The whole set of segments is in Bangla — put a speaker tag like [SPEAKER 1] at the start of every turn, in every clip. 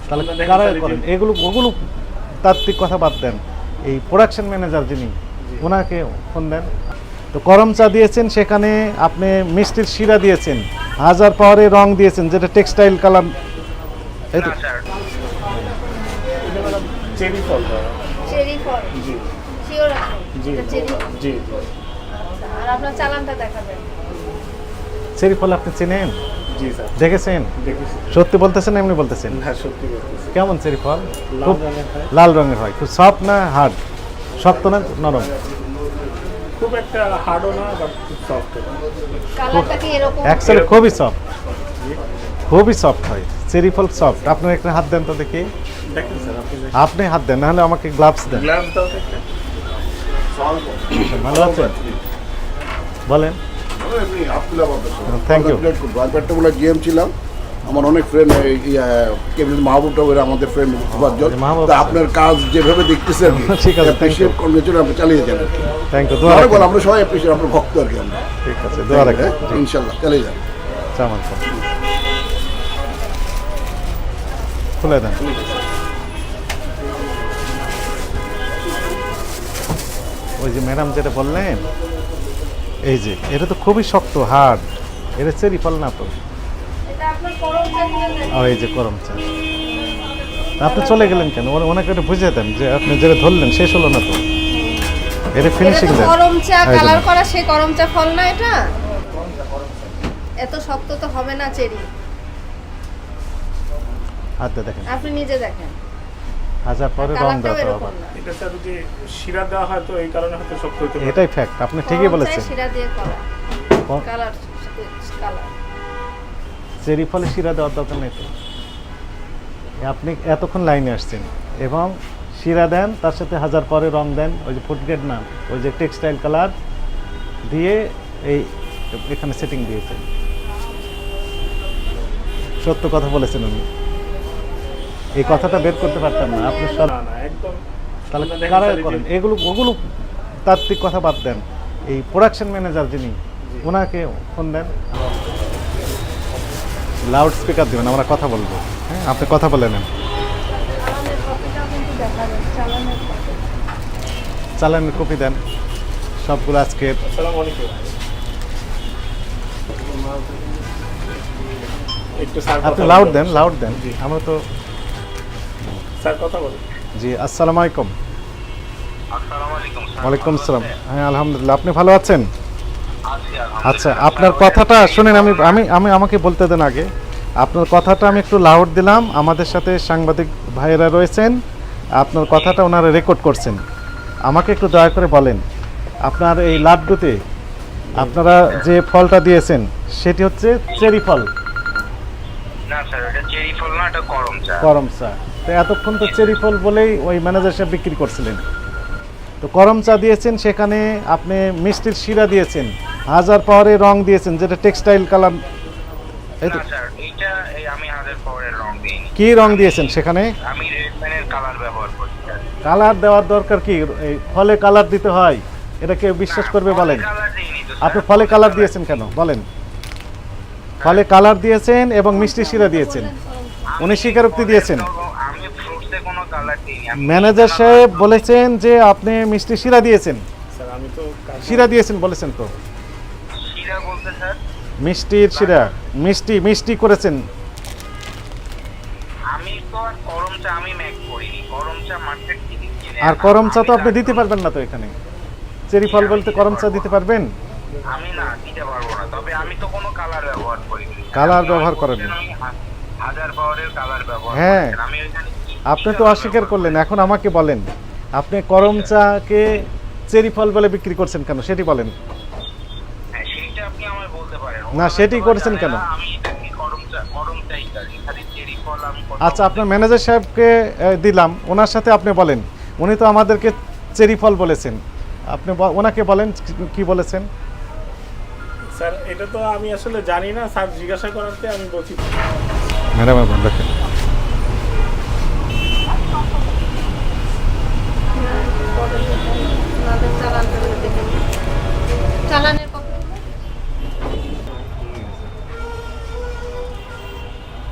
[SPEAKER 1] তাহলে কারা করেন এগুলো? ওগুলো তাত্ত্বিক কথা বাদ দেন, এই প্রোডাকশন ম্যানেজার যিনি, ওনাকে ফোন দেন। তো গরম চা দিয়েছেন, সেখানে আপনি মিষ্টির শিরা দিয়েছেন, 1000 পাওয়ারে রং দিয়েছেন যেটা টেক্সটাইল কালার। এই তো
[SPEAKER 2] চেরি ফল।
[SPEAKER 3] চেরি ফল
[SPEAKER 2] জি
[SPEAKER 3] শিওর আছে
[SPEAKER 2] জি
[SPEAKER 3] এটা চেরি।
[SPEAKER 2] জি।
[SPEAKER 3] আচ্ছা, আর আপনার চালানটা দেখাবেন।
[SPEAKER 1] চেরি ফল আপনি চেনেন,
[SPEAKER 2] জি স্যার
[SPEAKER 1] দেখেছেন?
[SPEAKER 2] দেখেছি।
[SPEAKER 1] সত্যি বলতেছেন না এমনি বলতেছেন?
[SPEAKER 2] হ্যাঁ সত্যি বলতেছি।
[SPEAKER 1] কেমন চেরি ফল?
[SPEAKER 2] লাল
[SPEAKER 1] খুব
[SPEAKER 2] রঙের হয়।
[SPEAKER 1] লাল রঙের হয়। খুব সফট না হার্ড? শক্ত না নরম?
[SPEAKER 2] খুব একটা হার্ডও না বাট খুব সফট।
[SPEAKER 3] কালারটা কি এরকম?
[SPEAKER 1] অ্যাকচুয়ালি খুবই সফট, খুবই সফট হয় চেরি ফল, সফট। আপনার একটা হাত দেন তো দেখি।
[SPEAKER 2] দেখেন স্যার আপনি
[SPEAKER 1] আপনি হাত দেন, নাহলে আমাকে গ্লাভস দেন।
[SPEAKER 2] গ্লাস দাও একটা।
[SPEAKER 1] ভালো আছেন? বলেন। Thank you.
[SPEAKER 4] একটা বলে জিএম ছিলাম, আমার অনেক ফ্রেন্ড মাহবুবটাও এরা আমাদের ফ্রেন্ড উপার্জন।
[SPEAKER 1] মাহবুব
[SPEAKER 4] তা আপনার কাজ যেভাবে দেখতেছেন
[SPEAKER 1] ঠিক আছে, thank you.
[SPEAKER 4] কর্মচারী আপনি চালিয়ে যান আর কি।
[SPEAKER 1] থ্যাংক ইউ, দোয়া
[SPEAKER 4] অনেক
[SPEAKER 1] রাখেন।
[SPEAKER 4] ভালো, আমরা সবাই অ্যাপ্রিসিয়েট, আপনার ভক্ত আর কি আমরা।
[SPEAKER 1] ঠিক আছে, দোয়া রাখেন।
[SPEAKER 4] ইনশাল্লাহ চালিয়ে যান।
[SPEAKER 1] চামান ফল খুলে দেন। ওই যে ম্যাডাম যেটা বললেন, এই যে এটা তো খুবই শক্ত, হার্ড। এটা চেরি ফল না তো?
[SPEAKER 3] এটা আপনার গরম চা দিলেন
[SPEAKER 1] ও, এই যে গরম চা। আপনি চলে গেলেন কেন? ওনাকে একটু বুঝিয়ে দেন যে আপনি যেটা ধরলেন শেষ হলো না তো, এটা ফিনিশিং
[SPEAKER 3] এটা তো
[SPEAKER 1] দেন।
[SPEAKER 3] গরম চা
[SPEAKER 1] এই যে
[SPEAKER 3] কালার
[SPEAKER 1] না।
[SPEAKER 3] করা, সেই গরম চা ফল না এটা? এত শক্ত তো হবে না চেরি।
[SPEAKER 1] হাতে দেখেন,
[SPEAKER 3] আপনি নিজে দেখেন,
[SPEAKER 1] 1000 পরে রং
[SPEAKER 3] কালারটাও
[SPEAKER 1] দেওয়া
[SPEAKER 3] এরকম
[SPEAKER 1] হবে।
[SPEAKER 3] না।
[SPEAKER 2] এটা স্যার যে শিরা দেওয়া হয় তো এই কারণে হয়তো শক্ত হতে পারে।
[SPEAKER 1] এটাই ফ্যাক্ট, আপনি ঠিকই
[SPEAKER 3] গরম
[SPEAKER 1] বলেছেন।
[SPEAKER 3] চায়ে শিরা দিয়ে করা
[SPEAKER 1] ক-
[SPEAKER 3] কালার।
[SPEAKER 1] চেরি ফলে শিরা দেওয়ার দরকার নেই তো। আপনি এতক্ষণ লাইনে আসছেন এবং শিরা দেন, তার সাথে 1000 পরে রং দেন, ওই যে ফুড গ্রেড না, ওই যে টেক্সটাইল কালার দিয়ে এই এখানে সেটিং দিয়েছেন। সত্য কথা বলেছেন উনি, এই কথাটা বের করতে পারতাম না। আপনি সব
[SPEAKER 2] না না একদম।
[SPEAKER 1] তাহলে
[SPEAKER 2] দেখেন
[SPEAKER 1] কারা
[SPEAKER 2] স্যার, এই যে-
[SPEAKER 1] করেন এগুলো? ওগুলো তাত্ত্বিক কথা বাদ দেন, এই প্রোডাকশন ম্যানেজার যিনি, ওনাকে ফোন দেন। লাউড স্পিকার দেবেন, আমরা কথা বলবো। হ্যাঁ, আপনি কথা বলে নেন।
[SPEAKER 3] চালানের কপিটাও কিন্তু দেখাবেন, চালানের কপি।
[SPEAKER 1] চালানের কপি দেন সবগুলো আজকে।
[SPEAKER 2] আসসালামু আলাইকুম। একটু স্যার
[SPEAKER 1] আপনি
[SPEAKER 2] কথা
[SPEAKER 1] লাউড
[SPEAKER 2] বলুন।
[SPEAKER 1] দেন, লাউড দেন।
[SPEAKER 2] জি।
[SPEAKER 1] আমরা তো
[SPEAKER 2] স্যার কথা বলুন।
[SPEAKER 1] জি। আসসালামু আলাইকুম।
[SPEAKER 5] আসসালামু আলাইকুম স্যার।
[SPEAKER 1] ওয়ালাইকুম
[SPEAKER 5] ভালো
[SPEAKER 1] আসসালাম।
[SPEAKER 5] আছেন?
[SPEAKER 1] হ্যাঁ, আলহামদুলিল্লাহ। আপনি ভালো আছেন?
[SPEAKER 5] আছি, আলহামদুলিল্লাহ।
[SPEAKER 1] আচ্ছা, আপনার কথাটা শুনেন। আমি আমাকে বলতে দেন আগে। আপনার কথাটা আমি একটু লাউড দিলাম। আমাদের সাথে সাংবাদিক ভাইয়েরা রয়েছেন, আপনার কথাটা ওনারা রেকর্ড করছেন। আমাকে একটু দয়া করে বলেন, আপনার এই লাড্ডুতে আপনারা যে ফলটা দিয়েছেন সেটি হচ্ছে চেরি ফল,
[SPEAKER 5] না স্যার, এটা চেরি ফল না, এটা গরম চা।
[SPEAKER 1] করম চা। তো এতক্ষণ তো চেরি ফল বলেই ওই ম্যানেজার সাহেব বিক্রি করছিলেন। তো করম চা দিয়েছেন, সেখানে আপনি মিষ্টির শিরা দিয়েছেন, 1000 পাওয়ারে রং দিয়েছেন যেটা টেক্সটাইল কালার। এই তো
[SPEAKER 5] না স্যার, এইটা আমি 1000 পাওয়ারের রং দিইনি।
[SPEAKER 1] কি রং দিয়েছেন সেখানে?
[SPEAKER 5] আমি রেড ম্যানের কালার ব্যবহার করি স্যার।
[SPEAKER 1] কালার দেওয়ার দরকার কি? এই ফলে কালার দিতে হয়, এটা কেউ বিশ্বাস করবে বলেন?
[SPEAKER 5] কালার দিইনি তো
[SPEAKER 1] আপনি
[SPEAKER 5] স্যার।
[SPEAKER 1] ফলে কালার দিয়েছেন কেন বলেন? ফলে কালার দিয়েছেন এবং মিষ্টি শিরা দিয়েছেন, উনি স্বীকারোক্তি দিয়েছেন।
[SPEAKER 5] আমি ফ্রুটসে কোনো কালার দিইনি।
[SPEAKER 1] ম্যানেজার সাহেব বলেছেন যে আপনি মিষ্টি শিরা দিয়েছেন,
[SPEAKER 2] স্যার আমি তো
[SPEAKER 1] শিরা দিয়েছেন বলেছেন তো।
[SPEAKER 5] শিরা বলতে স্যার,
[SPEAKER 1] মিষ্টির শিরা, মিষ্টি করেছেন।
[SPEAKER 5] আমি তো আর গরম চা আমি মেক করিনি। গরম চা মার্কেট থেকে কিনে
[SPEAKER 1] আর
[SPEAKER 5] আনা।
[SPEAKER 1] করম চা তো
[SPEAKER 5] আমি
[SPEAKER 1] আপনি
[SPEAKER 5] না-
[SPEAKER 1] দিতে পারবেন না তো এখানে। চেরি ফল বলতে করম চা দিতে পারবেন?
[SPEAKER 5] আমি না দিতে পারবো না, তবে আমি তো কোনো কালার ব্যবহার করিনি।
[SPEAKER 1] কালার
[SPEAKER 5] আপনি
[SPEAKER 1] ব্যবহার
[SPEAKER 5] আমাকে
[SPEAKER 1] করেন
[SPEAKER 5] বলছেন আমি 1000 পাওয়ারের কালার ব্যবহার
[SPEAKER 1] হ্যাঁ।
[SPEAKER 5] করেছেন। আমি ওইখানে কি-
[SPEAKER 1] আপনি
[SPEAKER 5] কি
[SPEAKER 1] তো
[SPEAKER 5] কালার
[SPEAKER 1] অস্বীকার
[SPEAKER 5] ব্যবহার
[SPEAKER 1] করলেন। এখন আমাকে বলেন, আপনি করম চাকে চেরি ফল বলে বিক্রি করছেন কেন সেটি বলেন।
[SPEAKER 5] হ্যাঁ, সেইটা আপনি আমায় বলতে পারেন।
[SPEAKER 1] না,
[SPEAKER 5] ওনারা
[SPEAKER 1] সেটি
[SPEAKER 5] তো
[SPEAKER 1] করেছেন
[SPEAKER 5] জানে
[SPEAKER 1] কেন?
[SPEAKER 5] না আমি এটাকে গরম চাই স্যার। এখানে চেরি ফল আমি কোথাও
[SPEAKER 1] আচ্ছা, আপনার ম্যানেজার সাহেবকে দিলাম, ওনার সাথে আপনি বলেন। উনি তো আমাদেরকে চেরি ফল বলেছেন, আপনি ওনাকে বলেন কি বলেছেন।
[SPEAKER 2] স্যার এটা তো আমি আসলে জানি না স্যার, জিজ্ঞাসা করাতে আমি বলছি।
[SPEAKER 1] ম্যাডাম দেখেন,
[SPEAKER 3] ওনাদের চালানটা দেখে নিন। চালানের কপি।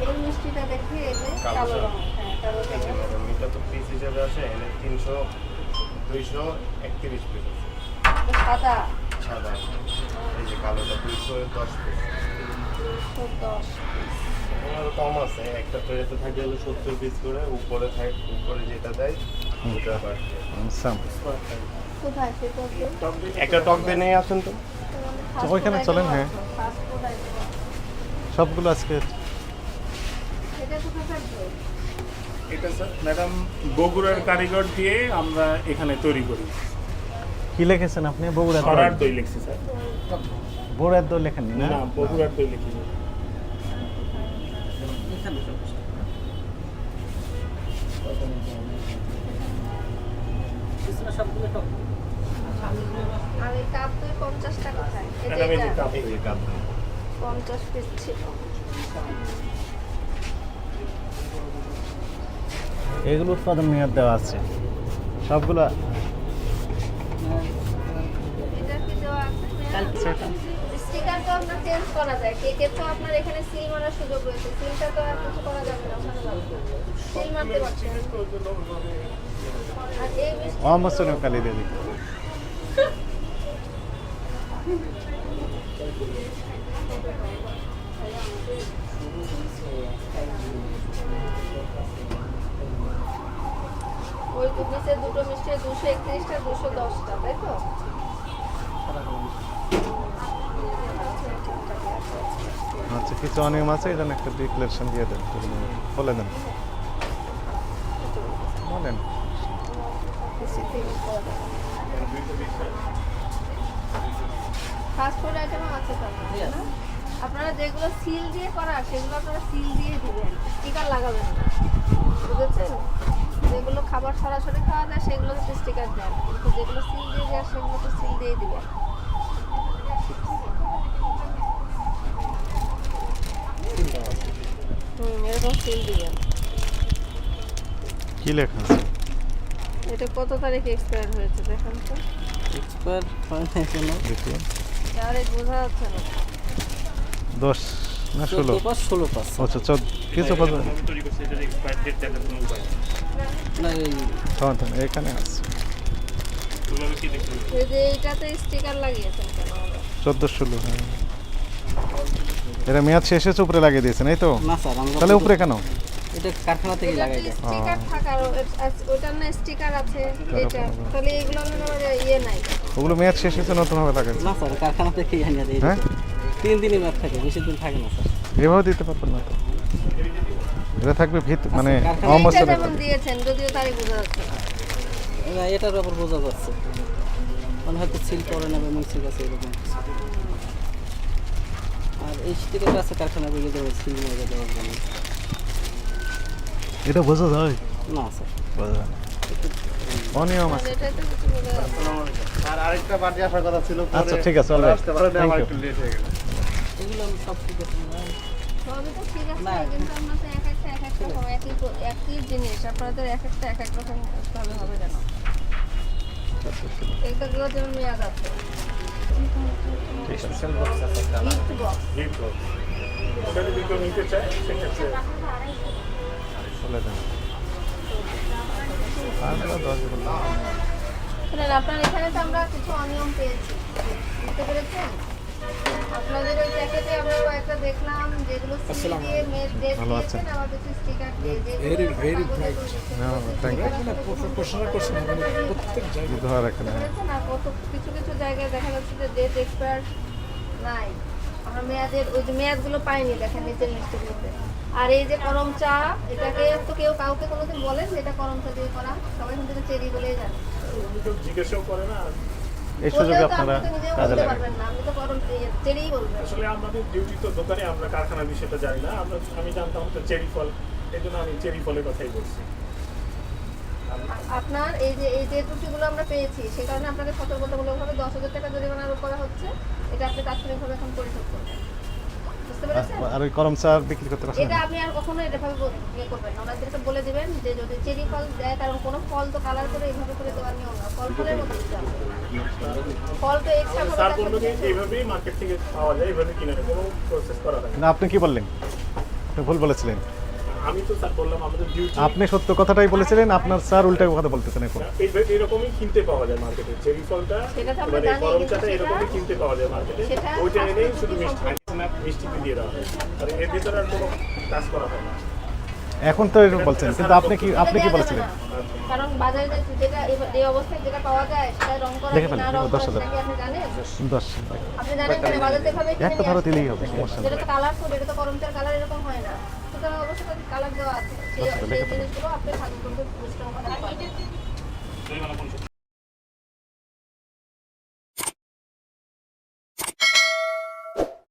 [SPEAKER 3] এই মিষ্টিটা দেখে এই যে কালো রং। হ্যাঁ।
[SPEAKER 2] এই যে ম্যাডাম এটা তো পিস হিসেবে আছে এনে 300 231 পিস আছে
[SPEAKER 3] সাদা
[SPEAKER 2] সাদা এই যে কালোটা 210 পিস
[SPEAKER 3] তো 10
[SPEAKER 2] ওনার কম আছে একটা ট্রেতে থাকে হলো 70 পিস করে উপরে থাকে উপরে যেটা দেয় ওটা বাড়ছে
[SPEAKER 1] সাম
[SPEAKER 3] কোথায় সেটা
[SPEAKER 2] একটা টক দিয়ে নিয়ে আসুন তো
[SPEAKER 1] ওইখানে চলেন, হ্যাঁ।
[SPEAKER 3] ফাস্ট ফুড আইটেম
[SPEAKER 1] সবগুলো আজকে
[SPEAKER 3] এটা কোথায় থাকবে?
[SPEAKER 2] এটা স্যার ম্যাডাম বগুড়ার কারিগর দিয়ে আমরা এখানে তৈরি করি
[SPEAKER 1] কি লিখেছেন আপনি? বগুড়ার
[SPEAKER 2] ছড়ার দই লিখছি স্যার
[SPEAKER 1] বগুড়ার দই লেখেননি না?
[SPEAKER 2] না বগুড়ার দই লিখি
[SPEAKER 3] আর এই কাপ দই 50 টাকা খায় এটা
[SPEAKER 2] ম্যাডাম এই যে
[SPEAKER 3] এটা
[SPEAKER 2] কাপ এই যে কাপ
[SPEAKER 3] 50 পিস ছিল
[SPEAKER 1] এগুলো উৎপাদন মেয়াদ দেওয়া আছে সবগুলো।
[SPEAKER 3] এটা কি দেওয়া আছে স্টিকার তো আপনার চেঞ্জ করা যায় কেকের তো আপনার এখানে সিল মারার সুযোগ রয়েছে সিলটা তো আর কিছু করা যাবে না সিল মারতে পারছেন আর এই মিষ্টি
[SPEAKER 1] অমসনে কালি দিয়ে দিই।
[SPEAKER 3] ওই নিচে দুটো মিষ্টি 231টা 210টা তাই তো
[SPEAKER 1] আচ্ছা, কিছু অনিয়ম আছে, এই জন্য একটা ডিক্লারেশন দিয়ে দেন, বলে দেন, বলেন।
[SPEAKER 3] ফাস্ট ফুড আইটেমও আছে তো না আপনারা যেগুলো সিল দিয়ে করা সেগুলো আপনারা সিল দিয়ে দিবেন স্টিকার লাগাবেন না বুঝেছেন যেগুলো খাবার সরাসরি খাওয়া যায় সেগুলো তো স্টিকার দেন কিন্তু যেগুলো সিল দিয়ে দেয় সেগুলো তো সিল দিয়ে দিবেন এরকম সিল দিবেন
[SPEAKER 1] কি লেখা আছে?
[SPEAKER 3] এটা কত তারিখে এক্সপায়ার হয়েছে দেখেন তো
[SPEAKER 6] এক্সপায়ার হয় না এখনো।
[SPEAKER 1] দেখি
[SPEAKER 3] তাহলে বোঝা যাচ্ছে না
[SPEAKER 1] 10 না 16?
[SPEAKER 6] 16
[SPEAKER 1] আচ্ছা, কিছু কথা
[SPEAKER 2] তৈরি করছে এটা এক্সপায়ার ডেট দেখার কোনো উপায়
[SPEAKER 6] না এই
[SPEAKER 1] এখানে আছে
[SPEAKER 2] ওভাবে কি দেখুন
[SPEAKER 3] এই যে এইটাতে স্টিকার লাগিয়েছেন কেন
[SPEAKER 1] 14-16। হ্যাঁ, এটা মেয়াদ শেষ হয়েছে, উপরে লাগিয়ে দিয়েছেন এই তো?
[SPEAKER 6] না স্যার আমরা
[SPEAKER 1] তাহলে উপরে কেন?
[SPEAKER 6] এটা কারখানা থেকে লাগাই দেয়।
[SPEAKER 3] স্টিকার থাকার ওটার না স্টিকার আছে এটা তাহলে এগুলো আমার ইয়ে নাই
[SPEAKER 1] ওগুলো মেয়াদ শেষ হয়েছে, নতুন হবে লাগাচ্ছে।
[SPEAKER 6] না স্যার কারখানা থেকে আনিয়ে দেয়।
[SPEAKER 1] হ্যাঁ,
[SPEAKER 6] 3 দিনই ম্যাপ থাকে, বেশি দিন থাকে না স্যার।
[SPEAKER 1] এভাবে দিতে পারবেন না তো? এটা থাকবে মানে
[SPEAKER 6] কারখানা-
[SPEAKER 3] এইটা
[SPEAKER 1] অমসনে
[SPEAKER 3] যেমন দিয়েছেন যদিও তারই বোঝা যাচ্ছে না।
[SPEAKER 6] না, এটার উপর বোঝা যাচ্ছে মানে হয়তো সিল করে নেবে মিক্সির কাছে এরকম কিছু। আর এই স্টিকারটা আছে কারখানা থেকে দেওয়া সিল মেরে দেওয়ার জন্য।
[SPEAKER 1] এটা বোঝা যায়?
[SPEAKER 6] না স্যার
[SPEAKER 1] বোঝা যায় না। অনিয়ম আছে।
[SPEAKER 3] এটাই তো কিছু বোঝা যাচ্ছে না।
[SPEAKER 2] আর আরেকটা বাড়ি আসার কথা ছিল
[SPEAKER 1] আচ্ছা, ঠিক আছে, অলরাইট, থ্যাংক ইউ।
[SPEAKER 2] একটু লেট হয়ে গেল
[SPEAKER 6] এগুলো আমি সব ঠিক আছে
[SPEAKER 3] সবই তো ঠিক আছে
[SPEAKER 6] না।
[SPEAKER 3] কিন্তু আমরা তো এক একটা রকম একই জিনিস আপনাদের এক একটা এক এক রকম ভাবে হবে কেন এইগুলো যেমন মেয়াদ আছে
[SPEAKER 2] স্পেশাল বক্স আছে
[SPEAKER 3] গিফট বক্স
[SPEAKER 2] গিফট বক্স ওটা যদি কেউ নিতে চায় সেক্ষেত্রে
[SPEAKER 1] বলে দেন। আর 10 বলুন।
[SPEAKER 3] শুনেন আপনার এখানে তো আমরা কিছু অনিয়ম পেয়েছি বুঝতে পেরেছেন আপনাদের ওই প্যাকেটে আমরা একটা দেখলাম যেগুলো সিল দিয়ে মেড ডেট
[SPEAKER 1] ভালো আছেন?
[SPEAKER 3] দিয়েছেন আবার কিছু স্টিকার দিয়ে
[SPEAKER 1] ভেরি ব্রাইট। Thank you. ধোয়া রাখেন। হ্যাঁ,
[SPEAKER 3] আর কত কিছু কিছু জায়গায় দেখা যাচ্ছে যে ডেট এক্সপায়ার নাই আমরা মেয়াদের ওই যে মেয়াদগুলো পাইনি দেখেন নিচের লিস্টগুলোতে আর এই যে করম চা এটাকে তো কেউ কাউকে কোনোদিন বলেন যে এটা করম চা দিয়ে করা সবাই কিন্তু এটা চেরি বলেই জানে
[SPEAKER 2] কেউ জিজ্ঞাসাও করে না
[SPEAKER 1] এই সুযোগে
[SPEAKER 3] বললেও তো
[SPEAKER 1] আপনারা
[SPEAKER 3] আপনি তো নিজেও
[SPEAKER 1] কাজে
[SPEAKER 3] বলতে
[SPEAKER 1] লাগান।
[SPEAKER 3] পারবেন না আপনি তো করম চেরিই বলবেন
[SPEAKER 2] আসলে আমাদের ডিউটি তো দোকানে আমরা কারখানার বিষয়টা জানি না আমি জানতাম তো চেরি ফল এই জন্য আমি চেরি ফলের কথাই বলছি
[SPEAKER 3] আপনার এই যে ত্রুটিগুলো আমরা পেয়েছি সেই কারণে আপনাকে সতর্কতামূলকভাবে 10,000 টাকা জরিমানা আরোপ করা হচ্ছে এটা আপনি তাৎক্ষণিকভাবে এখন পরিশোধ করবেন বুঝতে পেরেছেন
[SPEAKER 1] আর ওই করম চা বিক্রি করতে পারছেন?
[SPEAKER 3] এটা আপনি আর কখনো এভাবে ইয়ে করবেন না ওনাদেরকে বলে দিবেন যে যদি চেরি ফল দেয় কারণ কোনো ফল তো কালার করে এইভাবে করে দেওয়ার নিয়ম না ফলের মতো দিতে হবে ফল তো এক্সট্রা
[SPEAKER 2] স্যার
[SPEAKER 3] ভাবে
[SPEAKER 2] বললো যে এইভাবেই মার্কেট থেকে পাওয়া যায় এইভাবে কিনে নেয় কোনো প্রসেস করা হয় না
[SPEAKER 1] না, আপনি কি বললেন? আপনি ভুল বলেছিলেন।
[SPEAKER 7] আমি তো স্যার বললাম আমাদের ডিউটি
[SPEAKER 1] আপনি সত্য কথাটাই বলেছিলেন, আপনার স্যার উল্টা কথা বলতেছেন এখন।
[SPEAKER 7] এরকমই কিনতে পাওয়া যায় মার্কেটে, চেরি ফলটা
[SPEAKER 3] সেটা তো আমরা
[SPEAKER 7] মানে
[SPEAKER 3] জানি,
[SPEAKER 7] গরম
[SPEAKER 3] কিন্তু
[SPEAKER 7] চাটা
[SPEAKER 3] সেটা-
[SPEAKER 7] এরকমই কিনতে পাওয়া যায় মার্কেটে,
[SPEAKER 3] সেটা
[SPEAKER 7] ওইটা এনেই
[SPEAKER 3] স্বাস্থ্যের
[SPEAKER 7] শুধু
[SPEAKER 3] প্রতি
[SPEAKER 7] মিষ্টিতে দিয়ে দেওয়া হয়, আর এর ভিতরে আর কোনো কাজ করা হয় না।
[SPEAKER 1] এখন তো এরকম বলছেন, কিন্তু আপনি কি
[SPEAKER 3] সেটা দেয়া যাবে
[SPEAKER 1] বলেছিলেন?
[SPEAKER 3] না। কারণ বাজারে যেটা এই অবস্থায় যেটা পাওয়া যায় সেটা রং করা
[SPEAKER 1] দেখে
[SPEAKER 3] কি
[SPEAKER 1] ফেলেন,
[SPEAKER 3] না রং করা
[SPEAKER 1] দর্শক।
[SPEAKER 3] সেটা কি আপনি জানেন?
[SPEAKER 1] 10
[SPEAKER 3] আপনি জানেন যে বাজার থেকে ভাবে কিনে
[SPEAKER 1] একটা
[SPEAKER 3] নিয়ে
[SPEAKER 1] ধরো
[SPEAKER 3] আসতে
[SPEAKER 1] দিলেই
[SPEAKER 3] হয়।
[SPEAKER 1] হবে, সমস্যা নেই।
[SPEAKER 3] যেটা তো কালারফুল, এটা তো করমচার কালার এরকম হয় না, সুতরাং অবশ্যই কালার দেওয়া আছে, সেই জিনিসগুলো আপনি ভালো করে মিশ্রণ করে